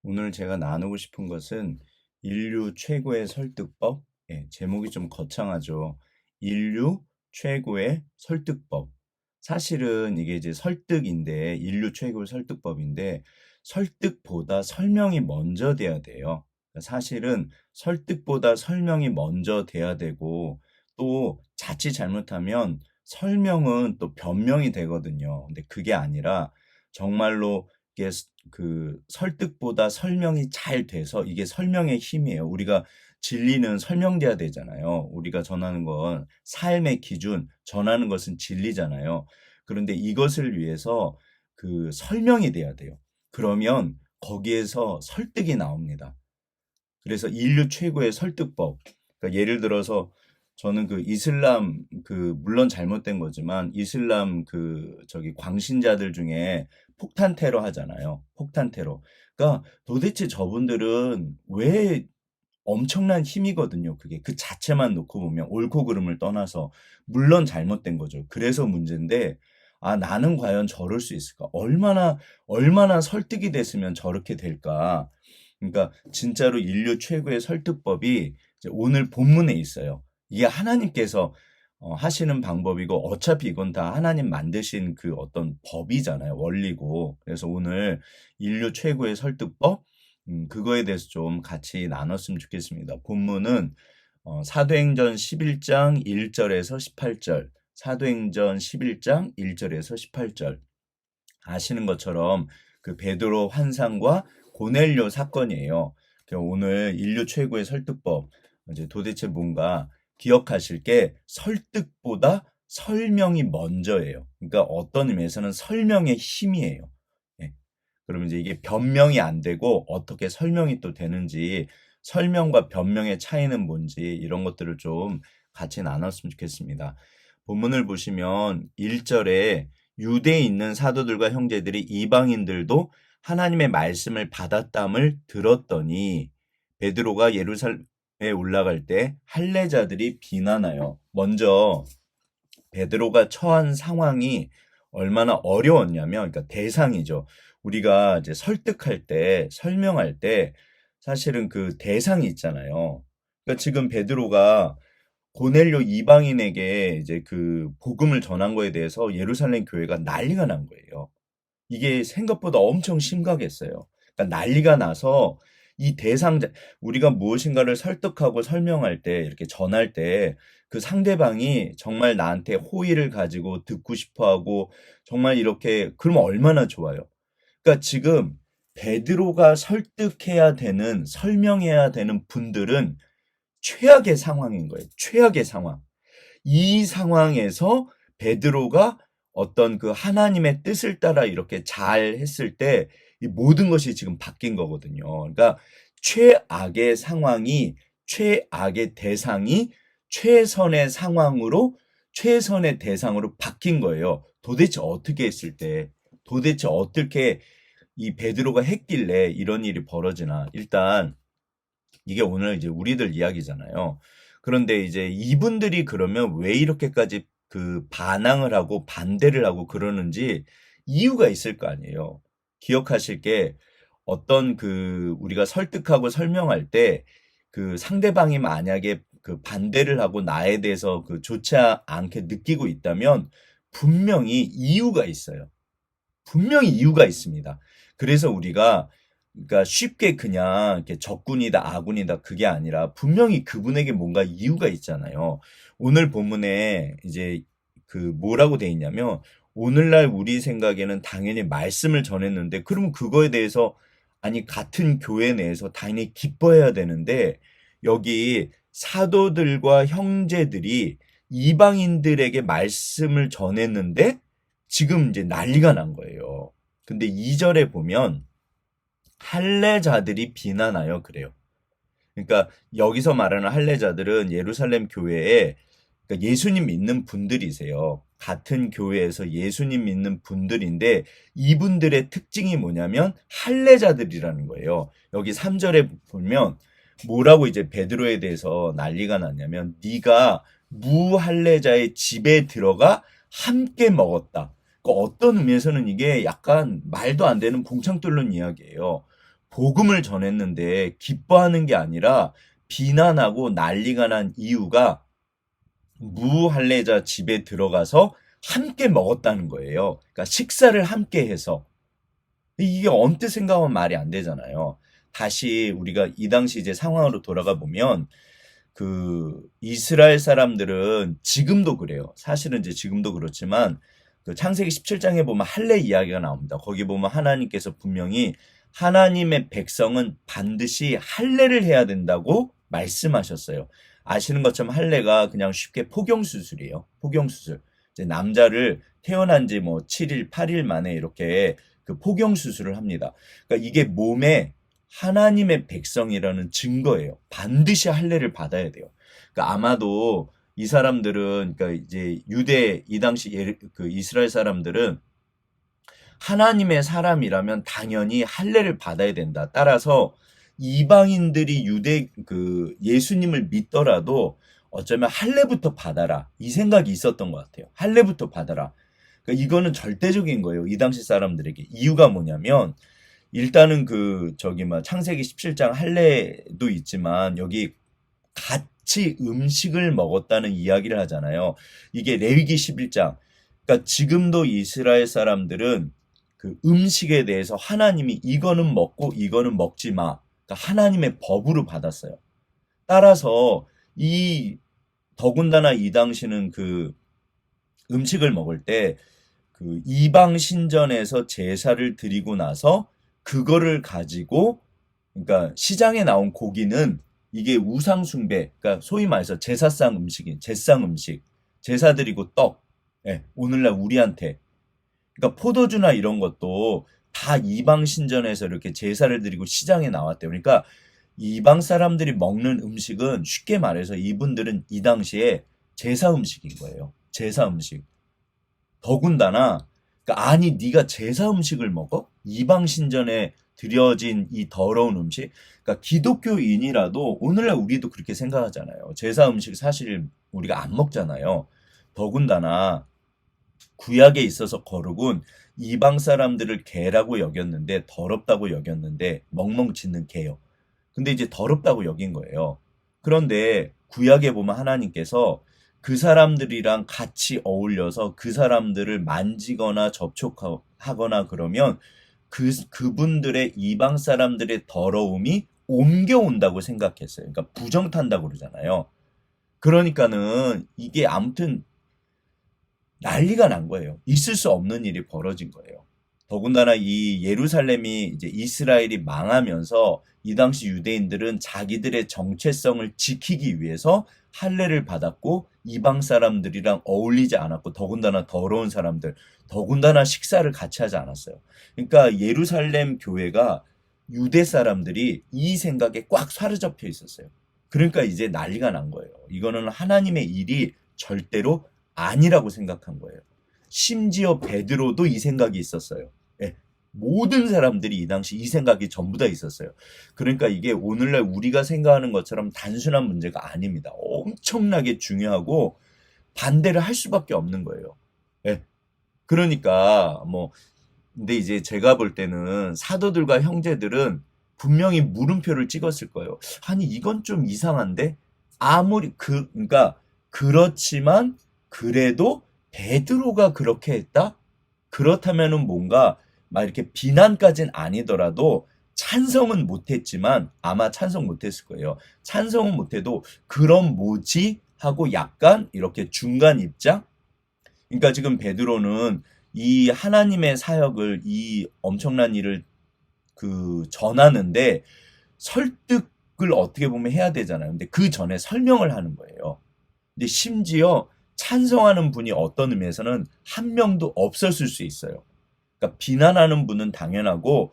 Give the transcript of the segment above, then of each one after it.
오늘 제가 나누고 싶은 것은 인류 최고의 설득법. 제목이 좀 거창하죠. 인류 최고의 설득법. 사실은 이게 이제 설득인데, 인류 최고의 설득법인데, 설득보다 설명이 먼저 돼야 돼요. 사실은 설득보다 설명이 먼저 돼야 되고, 또 자칫 잘못하면 설명은 또 변명이 되거든요. 근데 그게 아니라 정말로 이게 그 설득보다 설명이 잘 돼서 이게 설명의 힘이에요. 우리가 진리는 설명돼야 되잖아요. 우리가 전하는 건 삶의 기준, 전하는 것은 진리잖아요. 그런데 이것을 위해서 그 설명이 돼야 돼요. 그러면 거기에서 설득이 나옵니다. 그래서 인류 최고의 설득법. 그러니까 예를 들어서 저는 그 이슬람 물론 잘못된 거지만 이슬람 저기 광신자들 중에 폭탄 테러 하잖아요. 폭탄 테러. 그러니까 도대체 저분들은 왜 엄청난 힘이거든요. 그게 그 자체만 놓고 보면 옳고 그름을 떠나서 물론 잘못된 거죠. 그래서 문제인데 나는 과연 저럴 수 있을까? 얼마나 설득이 됐으면 저렇게 될까? 그러니까 진짜로 인류 최고의 설득법이 이제 오늘 본문에 있어요. 이게 하나님께서 하시는 방법이고 어차피 이건 다 하나님 만드신 그 어떤 법이잖아요. 원리고. 그래서 오늘 인류 최고의 설득법 그거에 대해서 좀 같이 나눴으면 좋겠습니다. 본문은 사도행전 11장 1절에서 18절, 사도행전 11장 1절에서 18절. 아시는 것처럼 그 베드로 환상과 고넬료 사건이에요. 오늘 인류 최고의 설득법, 이제 도대체 뭔가 기억하실 게 설득보다 설명이 먼저예요. 그러니까 어떤 의미에서는 설명의 힘이에요. 예. 그러면 이제 이게 변명이 안 되고 어떻게 설명이 또 되는지, 설명과 변명의 차이는 뭔지 이런 것들을 좀 같이 나눴으면 좋겠습니다. 본문을 보시면 1절에 유대에 있는 사도들과 형제들이 이방인들도 하나님의 말씀을 받았담을 들었더니 베드로가 예루살렘에 올라갈 때 할례자들이 비난하여 먼저 베드로가 처한 상황이 얼마나 어려웠냐면, 그러니까 대상이죠. 우리가 이제 설득할 때, 설명할 때 사실은 그 대상이 있잖아요. 그러니까 지금 베드로가 고넬료 이방인에게 이제 그 복음을 전한 거에 대해서 예루살렘 교회가 난리가 난 거예요. 이게 생각보다 엄청 심각했어요. 그러니까 난리가 나서 이 대상자, 우리가 무엇인가를 설득하고 설명할 때, 이렇게 전할 때, 그 상대방이 정말 나한테 호의를 가지고 듣고 싶어 하고, 정말 이렇게, 그러면 얼마나 좋아요. 그러니까 지금 베드로가 설득해야 되는, 설명해야 되는 분들은 최악의 상황인 거예요. 최악의 상황. 이 상황에서 베드로가 어떤 그 하나님의 뜻을 따라 이렇게 잘 했을 때 이 모든 것이 지금 바뀐 거거든요. 그러니까 최악의 상황이, 최악의 대상이 최선의 상황으로, 최선의 대상으로 바뀐 거예요. 도대체 어떻게 했을 때, 도대체 어떻게 이 베드로가 했길래 이런 일이 벌어지나. 일단 이게 오늘 이제 우리들 이야기잖아요. 그런데 이제 이분들이 그러면 왜 이렇게까지 그 반항을 하고 반대를 하고 그러는지 이유가 있을 거 아니에요. 기억하실 게 어떤 우리가 설득하고 설명할 때 그 상대방이 만약에 그 반대를 하고 나에 대해서 그 좋지 않게 느끼고 있다면 분명히 이유가 있어요. 분명히 이유가 있습니다. 그래서 우리가 그러니까 쉽게 그냥 이렇게 적군이다, 아군이다 그게 아니라 분명히 그분에게 뭔가 이유가 있잖아요. 오늘 본문에 이제 뭐라고 돼 있냐면 오늘날 우리 생각에는 당연히 말씀을 전했는데 그러면 그거에 대해서 아니 같은 교회 내에서 당연히 기뻐해야 되는데 여기 사도들과 형제들이 이방인들에게 말씀을 전했는데 지금 이제 난리가 난 거예요. 근데 2절에 보면 할례자들이 비난하여 그래요. 그러니까 여기서 말하는 할례자들은 예루살렘 교회에 그러니까 예수님 믿는 분들이세요. 같은 교회에서 예수님 믿는 분들인데 이분들의 특징이 뭐냐면 할례자들이라는 거예요. 여기 3절에 보면 뭐라고 이제 베드로에 대해서 난리가 났냐면 네가 무할례자의 집에 들어가 함께 먹었다. 어떤 의미에서는 이게 약간 말도 안 되는 봉창 뚫는 이야기예요. 복음을 전했는데 기뻐하는 게 아니라 비난하고 난리가 난 이유가 무할례자 집에 들어가서 함께 먹었다는 거예요. 그러니까 식사를 함께 해서. 이게 언뜻 생각하면 말이 안 되잖아요. 다시 우리가 이 당시 이제 상황으로 돌아가 보면 그 이스라엘 사람들은 지금도 그래요. 사실은 이제 지금도 그렇지만 그 창세기 17장에 보면 할례 이야기가 나옵니다. 거기 보면 하나님께서 분명히 하나님의 백성은 반드시 할례를 해야 된다고 말씀하셨어요. 아시는 것처럼 할례가 그냥 쉽게 포경수술이에요. 포경수술. 이제 남자를 태어난 지 뭐 7일, 8일 만에 이렇게 그 포경수술을 합니다. 그러니까 이게 몸에 하나님의 백성이라는 증거예요. 반드시 할례를 받아야 돼요. 그러니까 아마도 이 사람들은 그러니까 이제 유대 이 당시 그 이스라엘 사람들은 하나님의 사람이라면 당연히 할례를 받아야 된다. 따라서 이방인들이 유대 그 예수님을 믿더라도 어쩌면 할례부터 받아라. 이 생각이 있었던 것 같아요. 할례부터 받아라. 그러니까 이거는 절대적인 거예요. 이 당시 사람들에게. 이유가 뭐냐면 일단은 그 저기 막 창세기 17장 할례도 있지만 여기 같이 음식을 먹었다는 이야기를 하잖아요. 이게 레위기 11장. 그러니까 지금도 이스라엘 사람들은 그 음식에 대해서 하나님이 이거는 먹고 이거는 먹지 마. 그러니까 하나님의 법으로 받았어요. 따라서 이 더군다나 이 당시는 그 음식을 먹을 때 그 이방 신전에서 제사를 드리고 나서 그거를 가지고 그러니까 시장에 나온 고기는 이게 우상 숭배, 그러니까 소위 말해서 제사상 음식인 제상 음식, 제사 드리고 떡, 예, 오늘날 우리한테 그러니까 포도주나 이런 것도 다 이방 신전에서 이렇게 제사를 드리고 시장에 나왔대요. 그러니까 이방 사람들이 먹는 음식은 쉽게 말해서 이분들은 이 당시에 제사 음식인 거예요. 제사 음식. 더군다나 그러니까 아니 네가 제사 음식을 먹어? 이방 신전에 드려진 이 더러운 음식? 그러니까 기독교인이라도 오늘날 우리도 그렇게 생각하잖아요. 제사 음식 사실 우리가 안 먹잖아요. 더군다나 구약에 있어서 거룩은 이방 사람들을 개라고 여겼는데 더럽다고 여겼는데 멍멍 짖는 개요. 근데 이제 더럽다고 여긴 거예요. 그런데 구약에 보면 하나님께서 그 사람들이랑 같이 어울려서 그 사람들을 만지거나 접촉하거나 그러면 그분들의 이방 사람들의 더러움이 옮겨온다고 생각했어요. 그러니까 부정탄다고 그러잖아요. 그러니까는 이게 아무튼 난리가 난 거예요. 있을 수 없는 일이 벌어진 거예요. 더군다나 이 예루살렘이 이제 이스라엘이 망하면서 이 당시 유대인들은 자기들의 정체성을 지키기 위해서 할례를 받았고 이방 사람들이랑 어울리지 않았고 더군다나 더러운 사람들, 더군다나 식사를 같이 하지 않았어요. 그러니까 예루살렘 교회가 유대 사람들이 이 생각에 꽉 사로잡혀 있었어요. 그러니까 이제 난리가 난 거예요. 이거는 하나님의 일이 절대로 아니라고 생각한 거예요. 심지어 베드로도 이 생각이 있었어요. 예, 모든 사람들이 이 당시 이 생각이 전부 다 있었어요. 그러니까 이게 오늘날 우리가 생각하는 것처럼 단순한 문제가 아닙니다. 엄청나게 중요하고 반대를 할 수밖에 없는 거예요. 예, 그러니까 뭐 근데 이제 제가 볼 때는 사도들과 형제들은 분명히 물음표를 찍었을 거예요. 아니 이건 좀 이상한데 아무리 그러니까 그렇지만 그래도 베드로가 그렇게 했다? 그렇다면은 뭔가 막 이렇게 비난까지는 아니더라도 찬성은 못했지만 아마 찬성 못했을 거예요. 찬성은 못해도 그럼 뭐지? 하고 약간 이렇게 중간 입장? 그러니까 지금 베드로는 이 하나님의 사역을 이 엄청난 일을 그 전하는데 설득을 어떻게 보면 해야 되잖아요. 근데 그 전에 설명을 하는 거예요. 근데 심지어 찬성하는 분이 어떤 의미에서는 한 명도 없었을 수 있어요. 그러니까 비난하는 분은 당연하고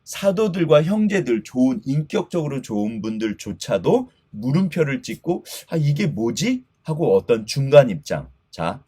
사도들과 형제들 좋은 인격적으로 좋은 분들조차도 물음표를 찍고 아 이게 뭐지? 하고 어떤 중간 입장. 자,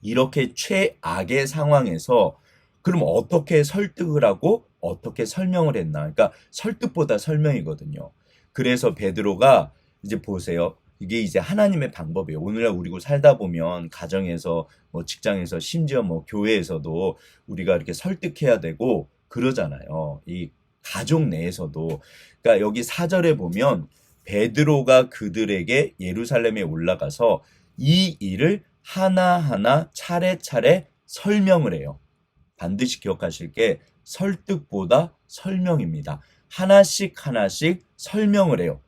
이렇게 최악의 상황에서 그럼 어떻게 설득을 하고 어떻게 설명을 했나? 그러니까 설득보다 설명이거든요. 그래서 베드로가 이제 보세요. 이게 이제 하나님의 방법이에요. 오늘날 우리고 살다 보면 가정에서 뭐 직장에서 심지어 뭐 교회에서도 우리가 이렇게 설득해야 되고 그러잖아요. 이 가족 내에서도. 그러니까 여기 4절에 보면 베드로가 그들에게 예루살렘에 올라가서 이 일을 하나하나 차례차례 설명을 해요. 반드시 기억하실 게 설득보다 설명입니다. 하나씩 하나씩 설명을 해요.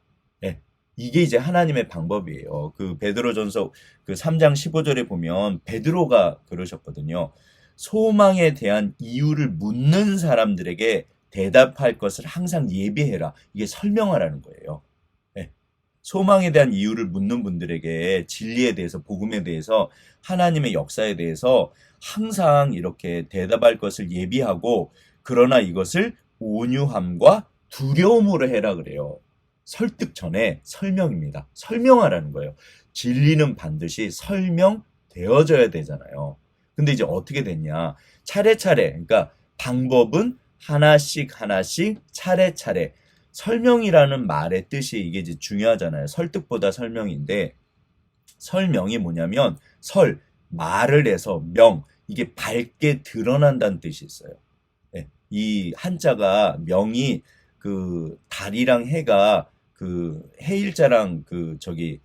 예, 이게 이제 하나님의 방법이에요. 그 베드로전서 그 3장 15절에 보면 베드로가 그러셨거든요. 소망에 대한 이유를 묻는 사람들에게 대답할 것을 항상 예비해라. 이게 설명하라는 거예요. 예, 소망에 대한 이유를 묻는 분들에게 진리에 대해서, 복음에 대해서, 하나님의 역사에 대해서 항상 이렇게 대답할 것을 예비하고, 그러나 이것을 온유함과 두려움으로 해라 그래요. 설득 전에 설명입니다. 설명하라는 거예요. 진리는 반드시 설명되어져야 되잖아요. 근데 이제 어떻게 됐냐? 차례차례, 그러니까 방법은 하나씩 하나씩 차례차례. 설명이라는 말의 뜻이 이게 이제 중요하잖아요. 설득보다 설명인데, 설명이 뭐냐면 말을 해서 명, 이게 밝게 드러난다는 뜻이 있어요. 예, 이 한자가 명이 그 달이랑 해가 그 해일자랑 그 저기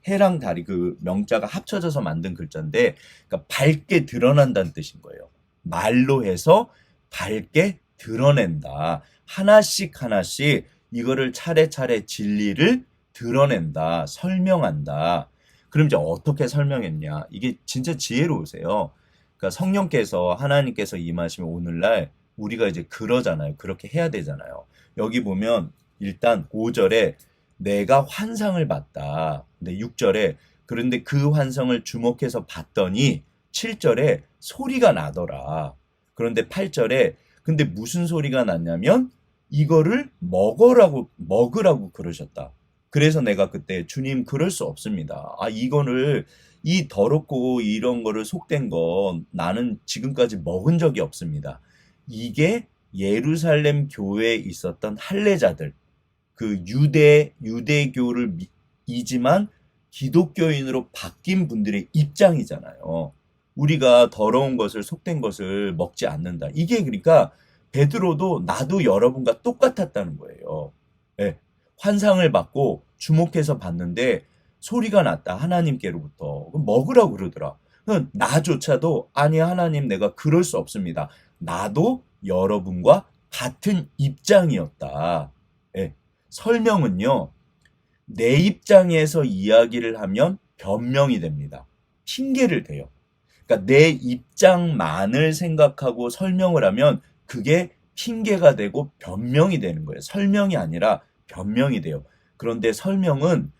해랑 달이 그 명자가 합쳐져서 만든 글자인데, 그러니까 밝게 드러난다는 뜻인 거예요. 말로 해서 밝게 드러낸다. 하나씩 하나씩 이거를 차례차례 진리를 드러낸다. 설명한다. 그럼 이제 어떻게 설명했냐? 이게 진짜 지혜로우세요. 그러니까 성령께서, 하나님께서 임하시면 오늘날 우리가 이제 그러잖아요. 그렇게 해야 되잖아요. 여기 보면 일단 5절에 내가 환상을 봤다. 근데 6절에 그런데 그 환상을 주목해서 봤더니 7절에 소리가 나더라. 그런데 8절에 근데 무슨 소리가 났냐면 이거를 먹으라고 그러셨다. 그래서 내가 그때 주님 그럴 수 없습니다. 이거를 이 더럽고 이런 거를 속된 거 나는 지금까지 먹은 적이 없습니다. 이게 예루살렘 교회에 있었던 할례자들, 그 유대교를 이지만 기독교인으로 바뀐 분들의 입장이잖아요. 우리가 더러운 것을, 속된 것을 먹지 않는다. 이게 그러니까 베드로도 나도 여러분과 똑같았다는 거예요. 예, 환상을 받고 주목해서 봤는데 소리가 났다. 하나님께로부터. 먹으라고 그러더라. 나조차도 아니 하나님 내가 그럴 수 없습니다. 나도 여러분과 같은 입장이었다. 예, 설명은요. 내 입장에서 이야기를 하면 변명이 됩니다. 핑계를 대요. 그러니까 내 입장만을 생각하고 설명을 하면 그게 핑계가 되고 변명이 되는 거예요. 설명이 아니라 변명이 돼요. 그런데 설명은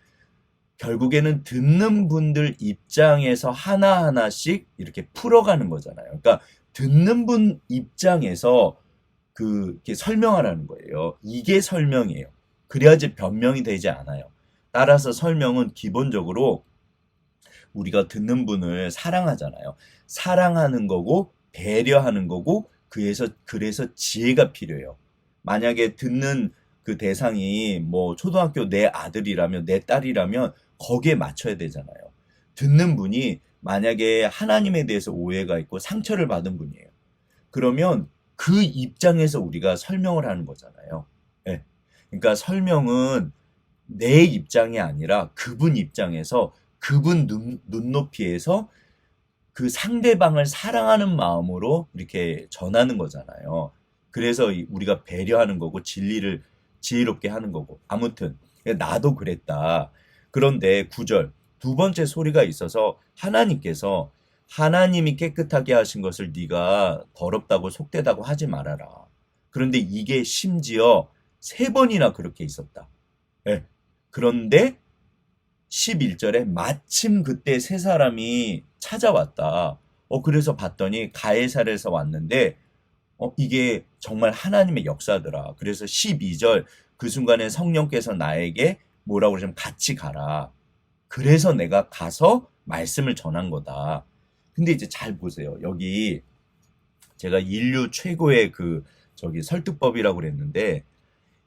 결국에는 듣는 분들 입장에서 하나하나씩 이렇게 풀어가는 거잖아요. 그러니까 듣는 분 입장에서 그게 설명하라는 거예요. 이게 설명이에요. 그래야지 변명이 되지 않아요. 따라서 설명은 기본적으로 우리가 듣는 분을 사랑하잖아요. 사랑하는 거고 배려하는 거고 그래서 지혜가 필요해요. 만약에 듣는 그 대상이 뭐 초등학교 내 아들이라면 내 딸이라면 거기에 맞춰야 되잖아요. 듣는 분이 만약에 하나님에 대해서 오해가 있고 상처를 받은 분이에요. 그러면 그 입장에서 우리가 설명을 하는 거잖아요. 예. 그러니까 설명은 내 입장이 아니라 그분 입장에서 그분 눈높이에서 그 상대방을 사랑하는 마음으로 이렇게 전하는 거잖아요. 그래서 우리가 배려하는 거고 진리를 지혜롭게 하는 거고. 아무튼 나도 그랬다. 그런데 9절 두 번째 소리가 있어서 하나님께서 하나님이 깨끗하게 하신 것을 네가 더럽다고 속되다고 하지 말아라. 그런데 이게 심지어 3번이나 그렇게 있었다. 예. 그런데 11절에 마침 그때 세 사람이 찾아왔다. 그래서 봤더니 가해사에서 왔는데 이게 정말 하나님의 역사더라. 그래서 12절 그 순간에 성령께서 나에게 뭐라고 그러냐면 같이 가라. 그래서 내가 가서 말씀을 전한 거다. 근데 이제 잘 보세요. 여기 제가 인류 최고의 그 저기 설득법이라고 그랬는데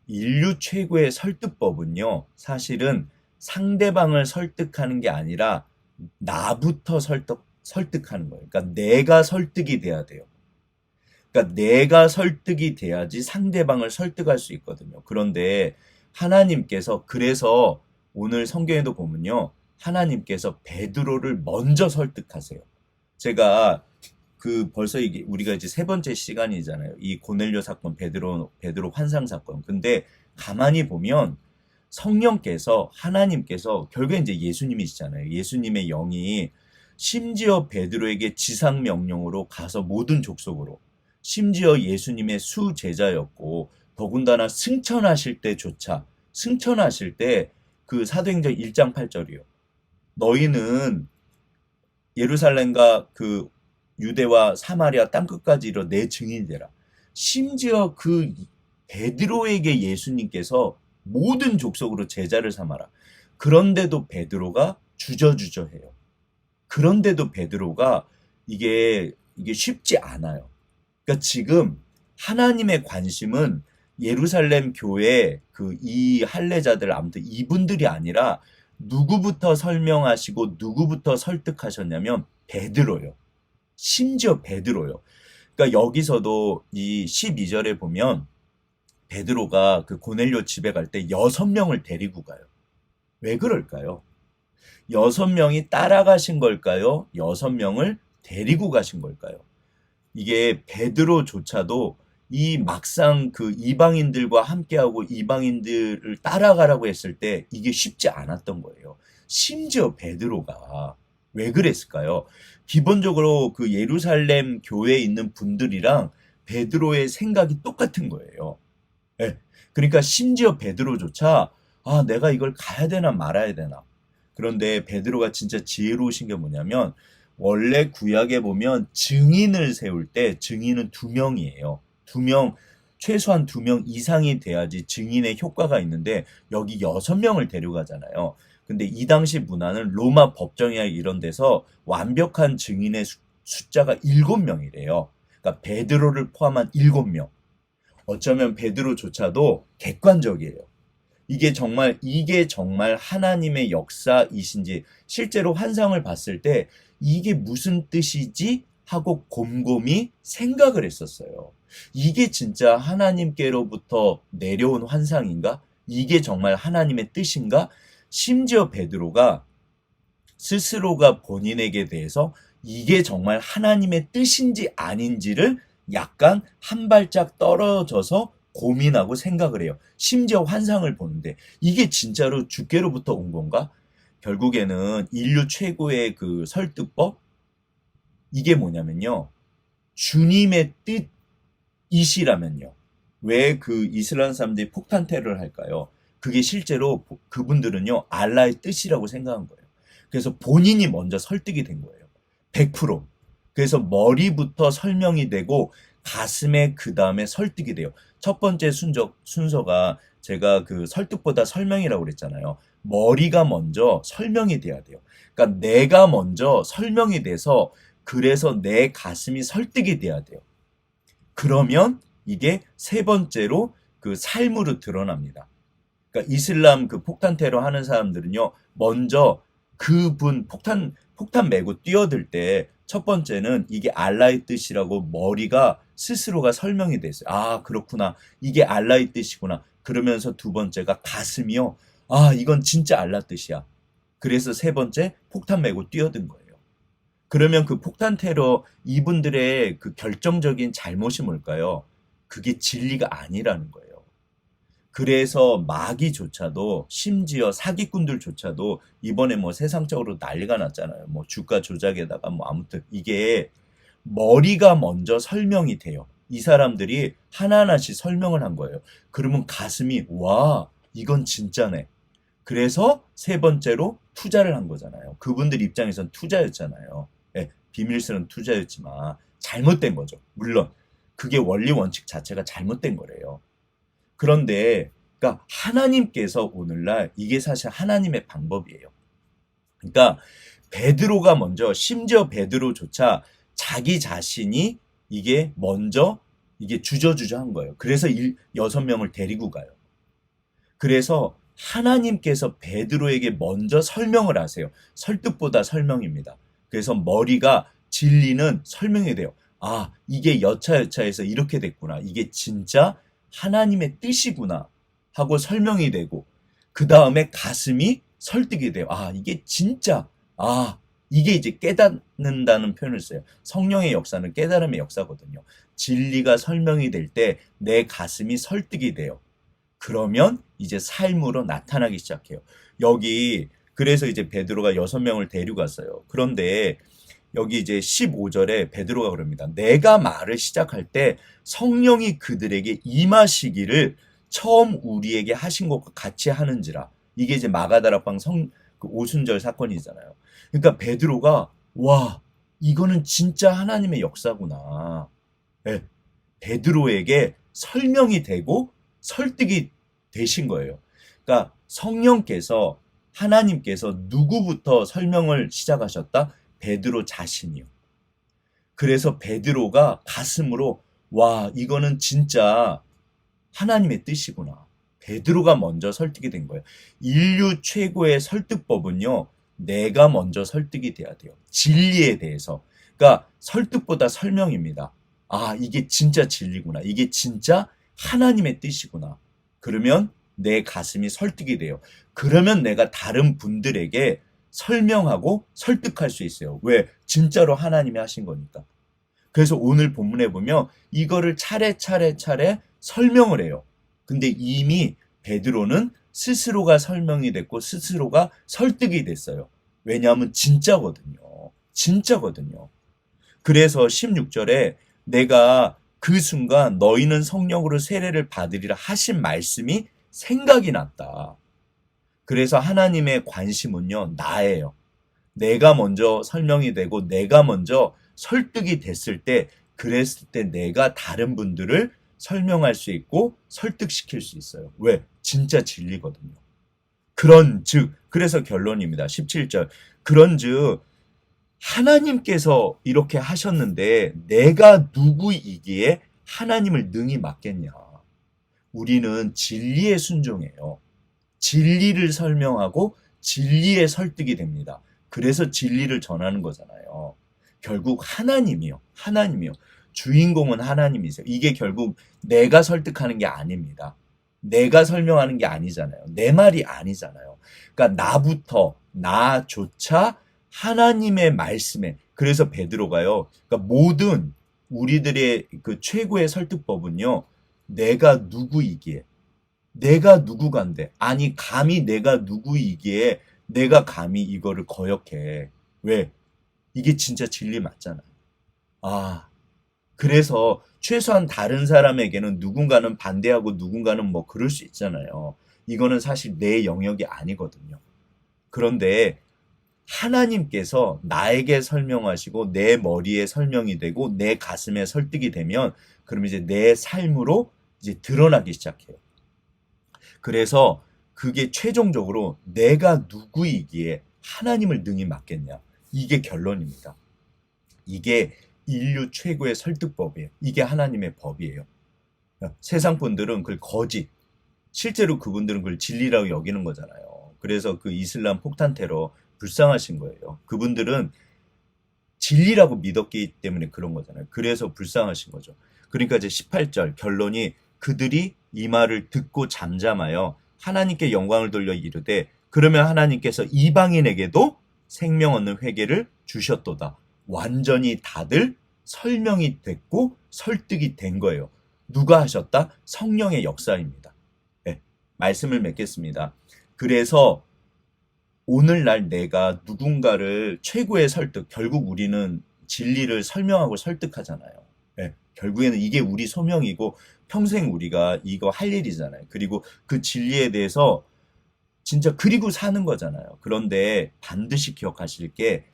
인류 최고의 설득법은요. 사실은 상대방을 설득하는 게 아니라 나부터 설득하는 거예요. 그러니까 내가 설득이 돼야 돼요. 그러니까 내가 설득이 돼야지 상대방을 설득할 수 있거든요. 그런데 하나님께서 그래서 오늘 성경에도 보면요. 하나님께서 베드로를 먼저 설득하세요. 제가 벌써 이게 우리가 이제 세 번째 시간이잖아요. 이 고넬료 사건, 베드로 환상 사건. 근데 가만히 보면 성령께서 하나님께서 결국에 이제 예수님이시잖아요. 예수님의 영이 심지어 베드로에게 지상 명령으로 가서 모든 족속으로 심지어 예수님의 수제자였고 더군다나 승천하실 때 그 사도행전 1장 8절이요. 너희는 예루살렘과 그 유대와 사마리아 땅끝까지 이르러 내 증인이 되라. 심지어 그 베드로에게 예수님께서 모든 족속으로 제자를 삼아라. 그런데도 베드로가 주저주저해요. 그런데도 베드로가 이게 쉽지 않아요. 그러니까 지금 하나님의 관심은 예루살렘 교회 이 할례자들 아무튼 이분들이 아니라 누구부터 설명하시고 누구부터 설득하셨냐면 베드로요. 심지어 베드로요. 그러니까 여기서도 이 12절에 보면 베드로가 그 고넬료 집에 갈 때 6명을 데리고 가요. 왜 그럴까요? 6명이 따라가신 걸까요? 6명을 데리고 가신 걸까요? 이게 베드로조차도 이 막상 그 이방인들과 함께하고 이방인들을 따라가라고 했을 때 이게 쉽지 않았던 거예요. 심지어 베드로가 왜 그랬을까요? 기본적으로 그 예루살렘 교회에 있는 분들이랑 베드로의 생각이 똑같은 거예요. 네. 그러니까 심지어 베드로조차 내가 이걸 가야 되나 말아야 되나. 그런데 베드로가 진짜 지혜로우신 게 뭐냐면 원래 구약에 보면 증인을 세울 때 증인은 2명이에요. 2명, 최소한 2명 이상이 돼야지 증인의 효과가 있는데 여기 6명을 데려가잖아요. 근데 이 당시 문화는 로마 법정이나 이런 데서 완벽한 증인의 숫자가 7명이래요. 그러니까 베드로를 포함한 7명. 어쩌면 베드로조차도 객관적이에요. 이게 정말 하나님의 역사이신지 실제로 환상을 봤을 때 이게 무슨 뜻이지 하고 곰곰이 생각을 했었어요. 이게 진짜 하나님께로부터 내려온 환상인가? 이게 정말 하나님의 뜻인가? 심지어 베드로가 스스로가 본인에게 대해서 이게 정말 하나님의 뜻인지 아닌지를 약간 한 발짝 떨어져서 고민하고 생각을 해요. 심지어 환상을 보는데 이게 진짜로 주께로부터 온 건가? 결국에는 인류 최고의 그 설득법? 이게 뭐냐면요. 주님의 뜻이시라면요. 왜 그 이슬람 사람들이 폭탄 테러를 할까요? 그게 실제로 그분들은요. 알라의 뜻이라고 생각한 거예요. 그래서 본인이 먼저 설득이 된 거예요. 100%. 그래서 머리부터 설명이 되고 가슴에 그 다음에 설득이 돼요. 첫 번째 순서가 제가 그 설득보다 설명이라고 그랬잖아요. 머리가 먼저 설명이 돼야 돼요. 그러니까 내가 먼저 설명이 돼서 그래서 내 가슴이 설득이 돼야 돼요. 그러면 이게 세 번째로 그 삶으로 드러납니다. 그러니까 이슬람 그 폭탄 테러 하는 사람들은요, 먼저 그분 폭탄 메고 뛰어들 때 첫 번째는 이게 알라의 뜻이라고 머리가 스스로가 설명이 됐어요. 아, 그렇구나. 이게 알라의 뜻이구나. 그러면서 두 번째가 가슴이요. 아, 이건 진짜 알라 뜻이야. 그래서 세 번째 폭탄 메고 뛰어든 거예요. 그러면 그 폭탄 테러 이분들의 그 결정적인 잘못이 뭘까요? 그게 진리가 아니라는 거예요. 그래서 마귀조차도 심지어 사기꾼들조차도 이번에 뭐 세상적으로 난리가 났잖아요. 뭐 주가 조작에다가 뭐 아무튼 이게 머리가 먼저 설명이 돼요. 이 사람들이 하나하나씩 설명을 한 거예요. 그러면 가슴이 와, 이건 진짜네. 그래서 세 번째로 투자를 한 거잖아요. 그분들 입장에선 투자였잖아요. 예, 비밀스러운 투자였지만 잘못된 거죠. 물론 그게 원리 원칙 자체가 잘못된 거래요. 그런데 그러니까 하나님께서 오늘날 이게 사실 하나님의 방법이에요. 그러니까 베드로가 먼저 심지어 베드로조차 자기 자신이 이게 먼저 이게 주저주저한 거예요. 그래서 6명을 데리고 가요. 그래서 하나님께서 베드로에게 먼저 설명을 하세요. 설득보다 설명입니다. 그래서 머리가 진리는 설명이 돼요. 아, 이게 여차여차해서 이렇게 됐구나. 이게 진짜 하나님의 뜻이구나 하고 설명이 되고, 그 다음에 가슴이 설득이 돼요. 아, 이게 진짜, 아, 이게 이제 깨닫는다는 표현을 써요. 성령의 역사는 깨달음의 역사거든요. 진리가 설명이 될 때 내 가슴이 설득이 돼요. 그러면 이제 삶으로 나타나기 시작해요. 여기 그래서 이제 베드로가 6명을 데려갔어요. 그런데 여기 이제 15절에 베드로가 그럽니다. 내가 말을 시작할 때 성령이 그들에게 임하시기를 처음 우리에게 하신 것과 같이 하는지라. 이게 이제 마가다락방 그 오순절 사건이잖아요. 그러니까 베드로가 와, 이거는 진짜 하나님의 역사구나. 네, 베드로에게 설명이 되고 설득이 되신 거예요. 그러니까 성령께서 하나님께서 누구부터 설명을 시작하셨다? 베드로 자신이요. 그래서 베드로가 가슴으로 와, 이거는 진짜 하나님의 뜻이구나. 베드로가 먼저 설득이 된 거예요. 인류 최고의 설득법은요, 내가 먼저 설득이 돼야 돼요. 진리에 대해서. 그러니까 설득보다 설명입니다. 아, 이게 진짜 진리구나. 이게 진짜 하나님의 뜻이구나. 그러면 내 가슴이 설득이 돼요. 그러면 내가 다른 분들에게 설명하고 설득할 수 있어요. 왜? 진짜로 하나님이 하신 거니까. 그래서 오늘 본문에 보면 이거를 차례차례 설명을 해요. 근데 이미 베드로는 스스로가 설명이 됐고 스스로가 설득이 됐어요. 왜냐하면 진짜거든요. 진짜거든요. 그래서 16절에 내가 그 순간 너희는 성령으로 세례를 받으리라 하신 말씀이 생각이 났다. 그래서 하나님의 관심은요, 나예요. 내가 먼저 설명이 되고 내가 먼저 설득이 됐을 때, 그랬을 때 내가 다른 분들을 설명할 수 있고 설득시킬 수 있어요. 왜? 진짜 진리거든요. 그런즉, 그래서 결론입니다. 17절. 그런즉 하나님께서 이렇게 하셨는데 내가 누구이기에 하나님을 능히 맡겠냐. 우리는 진리에 순종해요. 진리를 설명하고 진리에 설득이 됩니다. 그래서 진리를 전하는 거잖아요. 결국 하나님이요. 하나님이요. 주인공은 하나님이세요. 이게 결국 내가 설득하는 게 아닙니다. 내가 설명하는 게 아니잖아요. 내 말이 아니잖아요. 그러니까 나부터, 나조차 하나님의 말씀에, 그래서 베드로가요. 그러니까 모든 우리들의 그 최고의 설득법은요. 내가 누구이기에, 내가 누구간데, 아니 감히 내가 누구이기에 내가 감히 이거를 거역해. 왜? 이게 진짜 진리 맞잖아. 아, 그래서 최소한 다른 사람에게는 누군가는 반대하고 누군가는 뭐 그럴 수 있잖아요. 이거는 사실 내 영역이 아니거든요. 그런데 하나님께서 나에게 설명하시고 내 머리에 설명이 되고 내 가슴에 설득이 되면 그럼 이제 내 삶으로 이제 드러나기 시작해요. 그래서 그게 최종적으로 내가 누구이기에 하나님을 능히 맡겠냐. 이게 결론입니다. 이게 인류 최고의 설득법이에요. 이게 하나님의 법이에요. 세상 분들은 그걸 거짓, 실제로 그분들은 그걸 진리라고 여기는 거잖아요. 그래서 그 이슬람 폭탄 테러 불쌍하신 거예요. 그분들은 진리라고 믿었기 때문에 그런 거잖아요. 그래서 불쌍하신 거죠. 그러니까 이제 18절 결론이 그들이 이 말을 듣고 잠잠하여 하나님께 영광을 돌려 이르되 그러면 하나님께서 이방인에게도 생명 얻는 회개를 주셨도다. 완전히 다들 설명이 됐고 설득이 된 거예요. 누가 하셨다? 성령의 역사입니다. 네, 말씀을 맺겠습니다. 그래서 오늘날 내가 누군가를 최고의 설득, 결국 우리는 진리를 설명하고 설득하잖아요. 네, 결국에는 이게 우리 소명이고 평생 우리가 이거 할 일이잖아요. 그리고 그 진리에 대해서 진짜 그리고 사는 거잖아요. 그런데 반드시 기억하실 게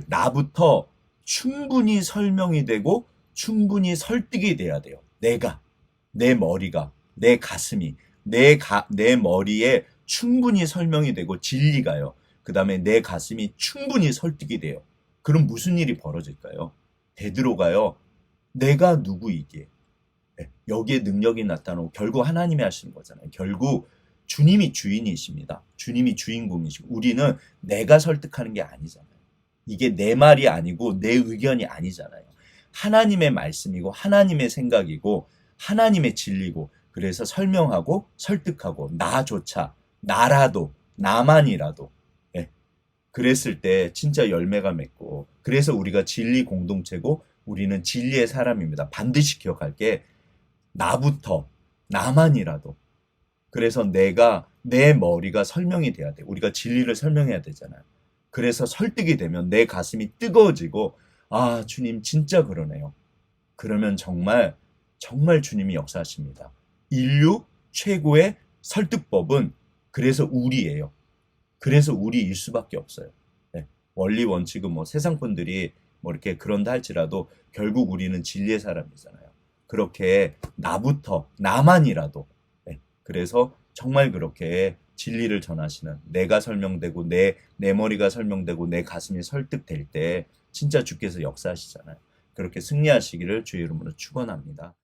나부터 충분히 설명이 되고 충분히 설득이 돼야 돼요. 내 머리가, 내 가슴이, 내 머리에 충분히 설명이 되고 진리가요. 그 다음에 내 가슴이 충분히 설득이 돼요. 그럼 무슨 일이 벌어질까요? 베드로가요. 내가 누구이기에 여기에 능력이 나타나고 결국 하나님이 하시는 거잖아요. 결국 주님이 주인이십니다. 주님이 주인공이시고 우리는 내가 설득하는 게 아니잖아요. 이게 내 말이 아니고 내 의견이 아니잖아요. 하나님의 말씀이고 하나님의 생각이고 하나님의 진리고 그래서 설명하고 설득하고 나조차 나라도 나만이라도 예, 그랬을 때 진짜 열매가 맺고 그래서 우리가 진리 공동체고 우리는 진리의 사람입니다. 반드시 기억할 게 나부터 나만이라도 그래서 내가 내 머리가 설명이 돼야 돼. 우리가 진리를 설명해야 되잖아요. 그래서 설득이 되면 내 가슴이 뜨거워지고 아 주님 진짜 그러네요. 그러면 정말 정말 주님이 역사하십니다. 인류 최고의 설득법은 그래서 우리예요. 그래서 우리일 수밖에 없어요. 네. 원리 원칙은 뭐 세상 분들이 뭐 이렇게 그런다 할지라도 결국 우리는 진리의 사람이잖아요. 그렇게 나부터 나만이라도 네. 그래서 정말 그렇게 진리를 전하시는 내가 설명되고 내 머리가 설명되고 내 가슴이 설득될 때 진짜 주께서 역사하시잖아요. 그렇게 승리하시기를 주의 이름으로 축원합니다.